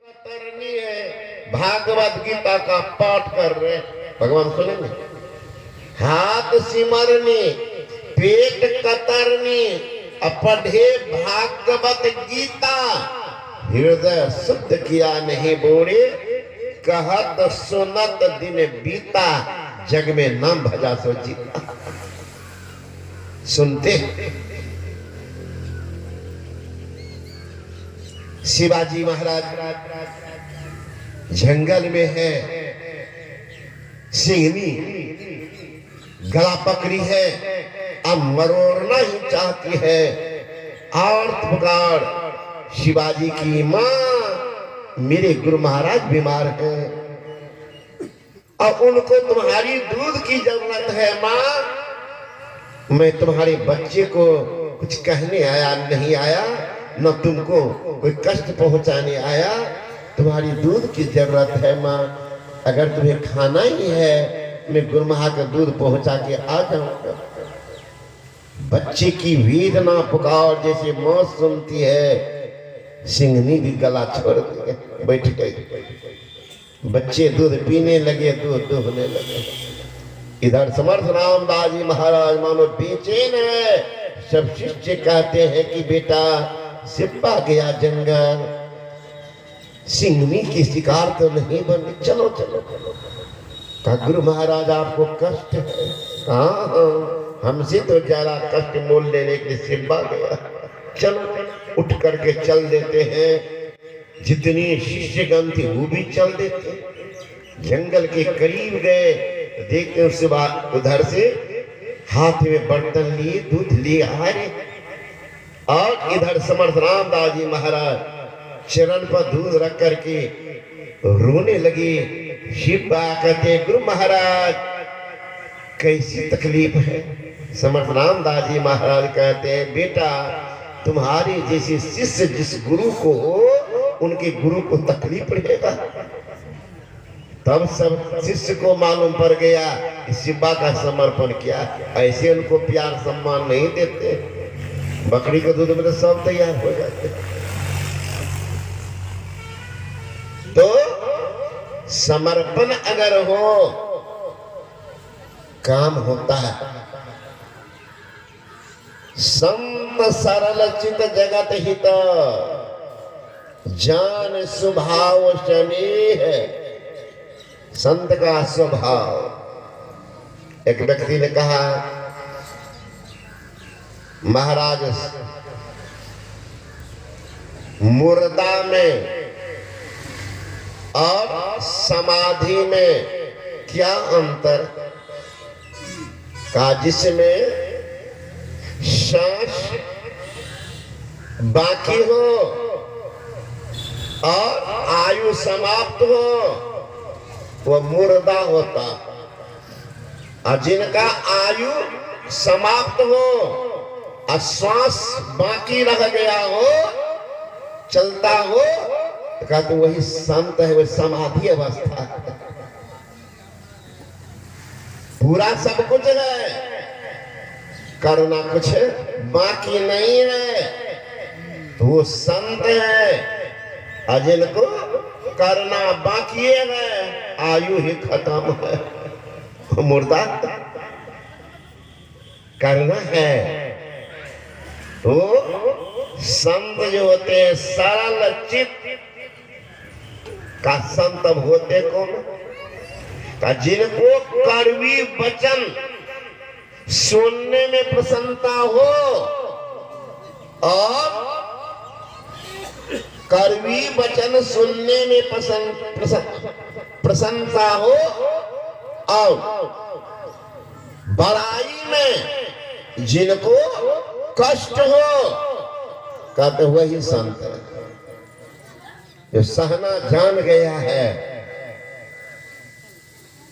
कतरनी है, भागवत गीता का पाठ कर रहे भगवान सुनेंगे। हाथ सिमरनी, पेट कतरनी, पढ़े भागवत गीता, हृदय शुद्ध किया नहीं बोरे, कहत सुनत दिन बीता, जग में नाम भजा सो जीता। सुनते शिवाजी महाराज जंगल में है, सिंहनी गला पकड़ी है, अब मरोड़ना ही चाहती है। और पुकार शिवाजी की मां, मेरे गुरु महाराज बीमार हैं, अब उनको तुम्हारी दूध की जरूरत है मां। मैं तुम्हारे बच्चे को कुछ कहने आया नहीं आया, न तुमको कोई कष्ट पहुंचाने आया, तुम्हारी दूध की जरूरत है माँ। अगर तुम्हें खाना ही है, मैं गुरमहा का दूध पहुंचा के आ जाऊंगा। बच्चे की वेदना पुकार जैसे माँ सुनती है, सिंहनी भी गला छोड़ दी, बैठ गई। बच्चे दूध पीने लगे, दूध दुहने लगे। इधर समर्थ रामदास जी महाराज मानो बेचैन है। सब शिष्य कहते हैं कि बेटा सिपा गया जंगल, सिंहनी की शिकार तो नहीं बनी, चलो चलो चलो। कहा गुरु महाराज आपको कष्ट है? हाँ, हमसे तो ज्यादा कष्ट मोल लेने के लिए सिपा गया। चलो उठ करके चल देते हैं। जितनी शिष्यगण थी वो भी चल देते। जंगल के करीब गए, देखते उसके बाद उधर से हाथ में बर्तन लिए, दूध लिए आ रहे, और इधर समर्थ रामदास जी महाराज चरण पर दूध रख करके रोने लगे। शिवा कहते गुरु महाराज कैसी तकलीफ है? समर्थ रामदास जी महाराज कहते हैं बेटा तुम्हारे जैसे शिष्य जिस गुरु को हो, उनके गुरु को तकलीफ रहेगा। तब सब शिष्य को मालूम पड़ गया कि शिवा का समर्पण किया। ऐसे उनको प्यार सम्मान नहीं देते। बकरी के दूध में तो सब तैयार हो जाते। तो समर्पण अगर हो, काम होता है। संत सरल चित जगत हित, जान स्वभाव स्नेह। संत का स्वभाव। एक व्यक्ति ने कहा महाराज मुर्दा में और समाधि में क्या अंतर? का जिसमें सांस बाकी हो और आयु समाप्त हो, वह मुर्दा होता। और जिनका आयु समाप्त हो और श्वास बाकी रह गया हो, चलता हो, तो कहते वही संत है, वही समाधि अवस्था है। पूरा सब कुछ है, करना कुछ बाकी नहीं है, तो वो संत है। और जिनको करना बाकी है, आयु ही खत्म है, मुर्दा करना है। तो संत जो होते हैं सरल चित्त का संत होते कौन? का जिनको कड़वी वचन सुनने में प्रसन्नता हो और कड़वी वचन सुनने में प्रसन्नता हो और बड़ाई में जिनको कष्ट हो, कहते वही संत है। जो सहना जान गया है।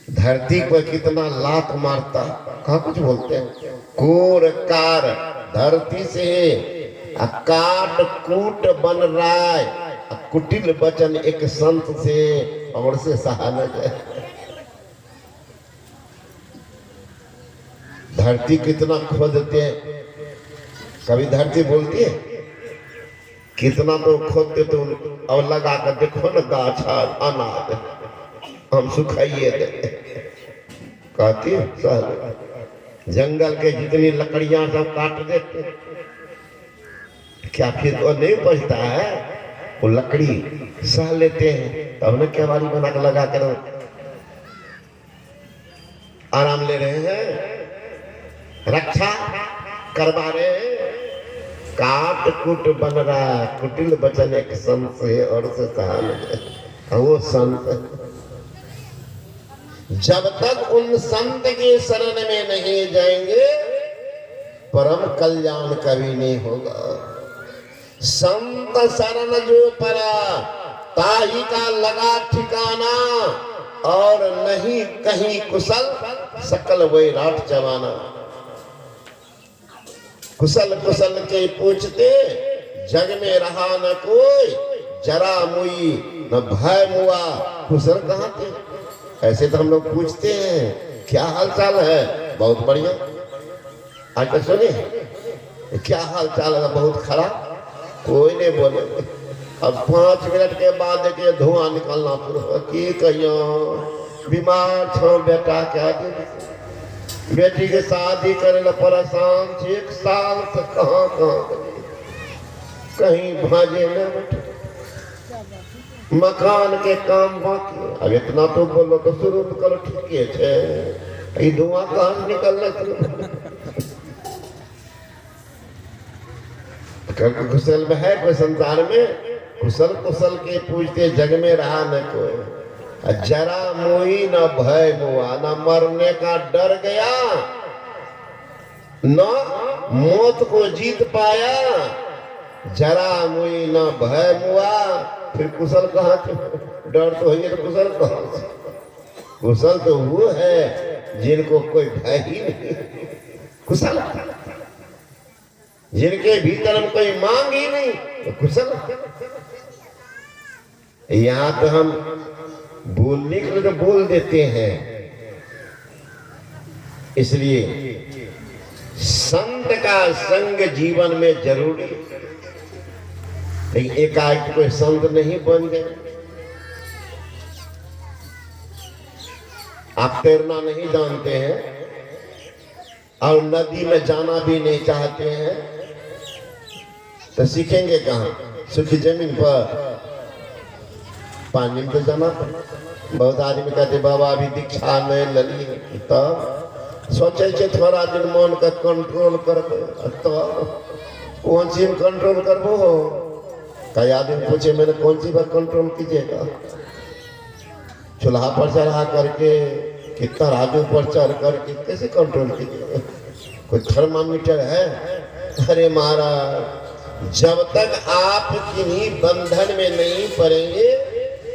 धरती पर कितना लात मारता, कहा कुछ बोलते हैं कोर कार धरती से काट कूट बन रहा है, कुटिल वचन एक संत से और से सहा न जाए। धरती कितना खोदते हैं, कभी धरती बोलती है? कितना तो खोदते तो और लगा कर देखो ना गाछ अनाज हम सुखाइए दे। कहती है सहल जंगल के जितनी लकड़ियां सब काट देते, क्या फिर वो नहीं बचता है? वो लकड़ी सह लेते हैं, तब न केवाड़ी बना कर लगा कर आराम ले रहे हैं, रक्षा करवा रहे हैं। काट कुट बन रहा है, कुटिल बचन एक संत से और से सहान है। वो संत जब तक उन संत के शरण में नहीं जाएंगे परम कल्याण कभी नहीं होगा। संत शरण जो परा ताही का लगा ठिकाना, और नहीं कहीं कुशल सकल वैराट जमाना। कुशल कुशल के पूछते जग में रहा न कोई, जरा मुई न भय मुआ कुशल कहाँ थे। ऐसे तो हम लोग पूछते हैं क्या हाल चाल है, बहुत बढ़िया। आज तक सुने क्या हाल चाल है, बहुत खराब, कोई नहीं बोले। अब 5 मिनट के बाद देखिए धुआं निकलना शुरू हो कि कहियो बीमार छो बेटा, क्या बेटी के शादी करे ला परेशान 1 साल से कहाँ कहीं भाजे न बैठे, मकान के काम बाकी। अब इतना तो बोलो तो शुरू करो, ठीक है, धुआं कहाँ निकलना शुरू। कुशल में है कोई संसार में, कुशल कुशल के पूछते जग में रहा न कोई, जरा मोही न भय मुआ, न मरने का डर गया न मौत को जीत पाया। जरा मोही न भय मुआ, फिर कुशल कहाँ थे? डर तो है तो कुशल कहाँ से? कुशल तो वो है जिनको कोई भय ही नहीं, कुशल जिनके भीतर में कोई मांग ही नहीं तो कुशल। यहाँ तो हम बोलने के लिए तो बोल देते हैं, इसलिए संत का संग जीवन में जरूरी। लेकिन एकाएक कोई संत नहीं बन गए। आप तैरना नहीं जानते हैं और नदी में जाना भी नहीं चाहते हैं तो सीखेंगे कहाँ? सूखी जमीन पर पानी में तो जाना पड़े। बहुत आदमी कहते बाबा अभी दीक्षा नहीं लली, तो सोचे थोड़ा दिन मन का कंट्रोल कर, तो कौन सी कंट्रोल करबो? कई आदमी पूछे मैंने कौन सी पर कंट्रोल कीजिएगा? चूल्हा पर चढ़ा करके कि तराजू पर चढ़ करके कैसे कंट्रोल कीजिएगा? कोई थर्मामीटर है? अरे महाराज, जब तक आप किन्हीं बंधन में नहीं पड़ेंगे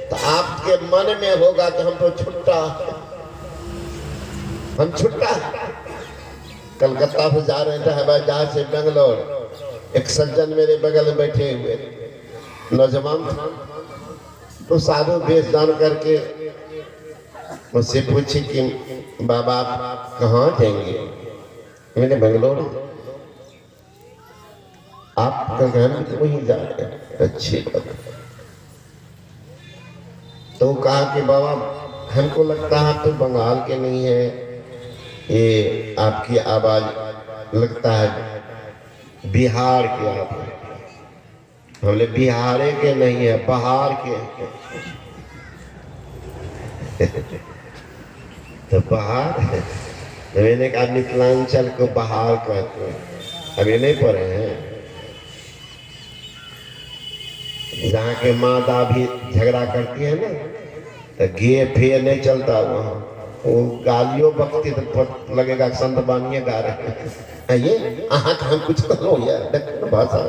तो आपके मन में होगा कि हम तो छुट्टा, हम छुट्टा। कलकत्ता से जा रहे थे हवाई जहाज से बेंगलोर, एक सज्जन मेरे बगल में बैठे हुए नौजवान, तो साधु वेश जान करके मुझसे पूछे कि बाबा आप कहाँ जाएंगे? मैंने बेंगलोर। आप घर में वहीं जा रहे हैं? अच्छी बात। तो कहा कि बाबा हमको लगता है तो बंगाल के नहीं है, ये आपकी आवाज लगता है बिहार के। आप बोले बिहार के नहीं है, बहार के। तो बहार है, मैंने कहा मिथिलांचल को बहार कहते हैं। अभी नहीं पढ़े हैं? जहाँ के माता भी झगड़ा करती है ना, तो गे फे नहीं चलता वहाँ, वो गालियों बकती तो लगेगा संत बानिए गा रहे हैं। ये आहा हम कुछ करो यार, दक्षिण भाषा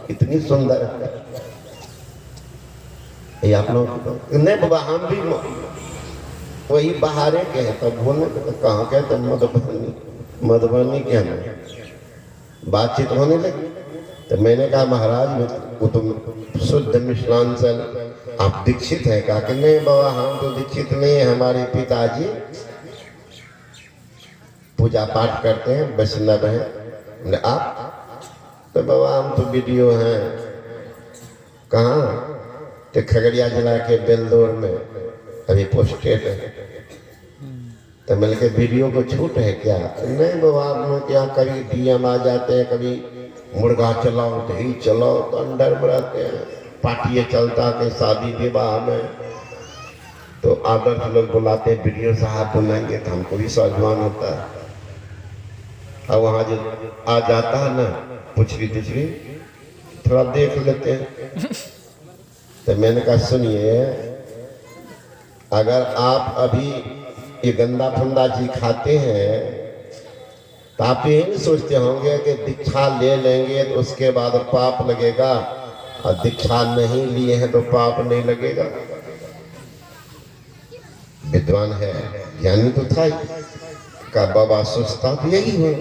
इतनी सुंदर है। ये आप लोग नहीं बाबा, हम भी वही बहारे के हैं। तब बोलने तो कहाँ के? तो मधुबनी, मधुबनी के हैं। बातचीत होने लगी तो मैंने कहा महाराज वो तुम शुद्ध मिथिलांचल, आप दीक्षित है? कहा कि नहीं बाबा हम तो दीक्षित नहीं है, हमारे पिताजी पूजा पाठ करते हैं, वैष्णव हैं। आप? तो बाबा हम तो वीडियो हैं। कहाँ? तो खगड़िया जिला के बेलदौर में अभी पोस्टेड है, तो मिल के वीडियो को छूट है क्या? नहीं बाबा, में क्या कभी डीएम आ जाते हैं, कभी मुर्गा चलाओ दही चलाओ, तो अंडर में रहते हैं। पार्टियाँ चलता के शादी विवाह में तो आदर्श लोग बुलाते हैं, वीडियो साहब बनाएंगे, तो हमको भी स्वाभिमान होता है। और वहाँ जो आ जाता है ना पुछरी तुछरी, थोड़ा देख लेते हैं। तो मैंने कहा सुनिए, अगर आप अभी ये गंदा फंदा जी खाते हैं तो आप ये नहीं सोचते होंगे कि दीक्षा ले लेंगे तो उसके बाद पाप लगेगा, और दीक्षा नहीं लिए हैं तो पाप नहीं लगेगा। विद्वान है, ज्ञानी तो था ही। का बाबा सोचता तो यही हो।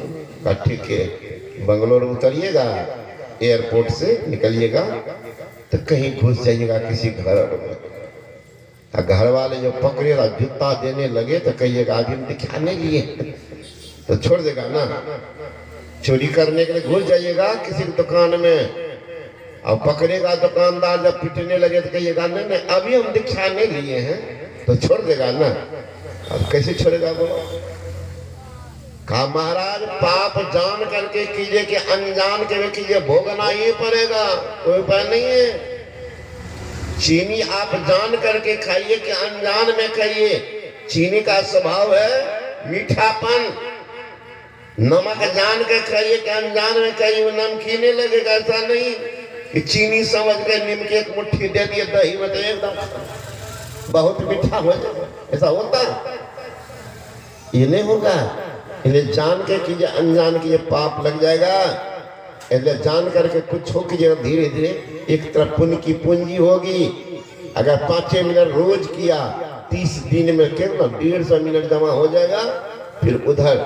का ठीक है, बंगलोर उतरिएगा, एयरपोर्ट से निकलिएगा तो कहीं घुस जाइएगा किसी घर में, घर वाले जो पकड़ेगा जूता देने लगे तो कहिएगा अभी हम दिखा नहीं लिए, तो छोड़ देगा ना। चोरी करने के लिए घुस जाइएगा किसी दुकान में, और पकड़ेगा दुकानदार, जब पिटने लगे तो कहिएगा नहीं नहीं अभी हम दीक्षा नहीं लिए हैं, तो छोड़ देगा ना। अब कैसे छोड़ेगा बोलो? कहा महाराज पाप जान करके कीजिए कि अनजान के में कीजिए, भोगना ही पड़ेगा, कोई उपाय नहीं है। चीनी आप जान करके खाइए कि अनजान में खाइए, चीनी का स्वभाव है मीठापन। नमक जान के खाइए कि अनजान में खाइए, वो नमकीने लगेगा। ऐसा नहीं कि चीनी समझ के नीम की एक मुट्ठी दे दिए दही में तो एकदम बहुत मीठा हो जाए, ऐसा होता है? ये नहीं होगा। इन्हें जान के कीजिए, अनजान कीजिए पाप लग जाएगा। इसलिए जान करके कुछ हो कीजिए, धीरे धीरे एक तरफ पुण्य की पूंजी होगी। अगर 5 मिनट रोज किया, 30 दिन में कितना 150 मिनट जमा हो जाएगा। फिर उधर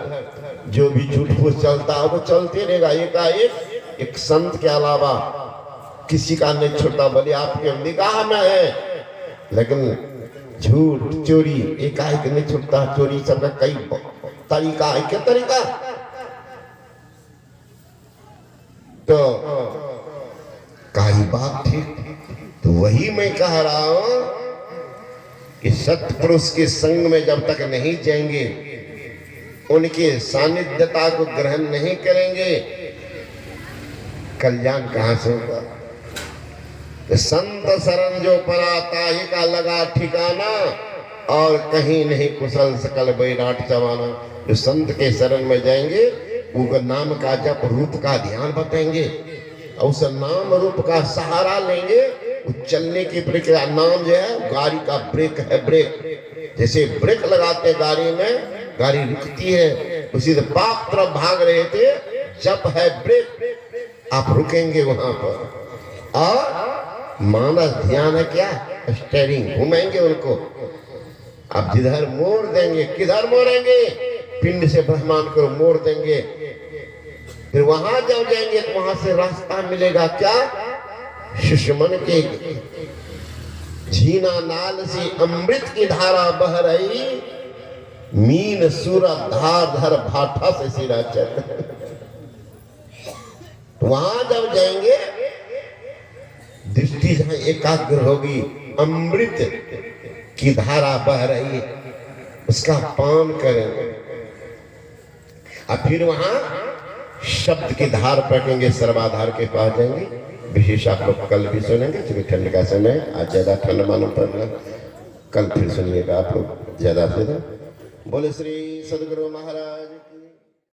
जो भी झूठ फूस चलता है वो चलते रहेगा। एकाएक एक संत के अलावा किसी का नहीं छूटता, भले आपके निगाह में है, लेकिन झूठ चोरी एकाएक नहीं छूटता। चोरी सबका कई तरीका है। क्या तरीका? तो कई बात ठीक, तो वही मैं कह रहा हूं कि सत्पुरुष के संग में जब तक नहीं जाएंगे, उनके सानिध्यता को ग्रहण नहीं करेंगे, कल्याण कहां से होगा? तो संत शरण जो पराता ही का लगा ठिकाना, और कहीं नहीं कुशल सकल बैराट जमाना। जो संत के शरण में जाएंगे वो नाम का जप, रूप का ध्यान बताएंगे, और उस नाम रूप का सहारा लेंगे। चलने की प्रक्रिया, नाम जो है गाड़ी का ब्रेक है। ब्रेक जैसे ब्रेक लगाते गाड़ी में, गाड़ी रुकती है, उसी से पाप तरफ भाग रहे थे, जप है ब्रेक, आप रुकेंगे वहां पर। और मानस ध्यान है क्या? स्टीयरिंग, घुमाएंगे उनको। आप जिधर मोड़ देंगे, किधर मोड़ेंगे? पिंड से ब्रह्मांड को मोड़ देंगे। फिर वहां जब जाएंगे तो वहां से रास्ता मिलेगा क्या? सुषमन के झीना नाल से अमृत की धारा बह रही, मीन सूरा धार धर भाठा से सिरा चल। वहां जब जाएंगे दृष्टि जहां एकाग्र होगी, अमृत की धारा बह रही है, उसका पान करेंगे। और फिर वहां शब्द की धार पकड़ेंगे, सर्वाधार के पास जाएंगे। विशेष आप लोग कल भी सुनेंगे, क्योंकि ठंड का समय, आज ज्यादा ठंड मालूम पड़ रहा, कल फिर सुनिएगा आप लोग ज्यादा से ज्यादा। बोले श्री सदगुरु महाराज की।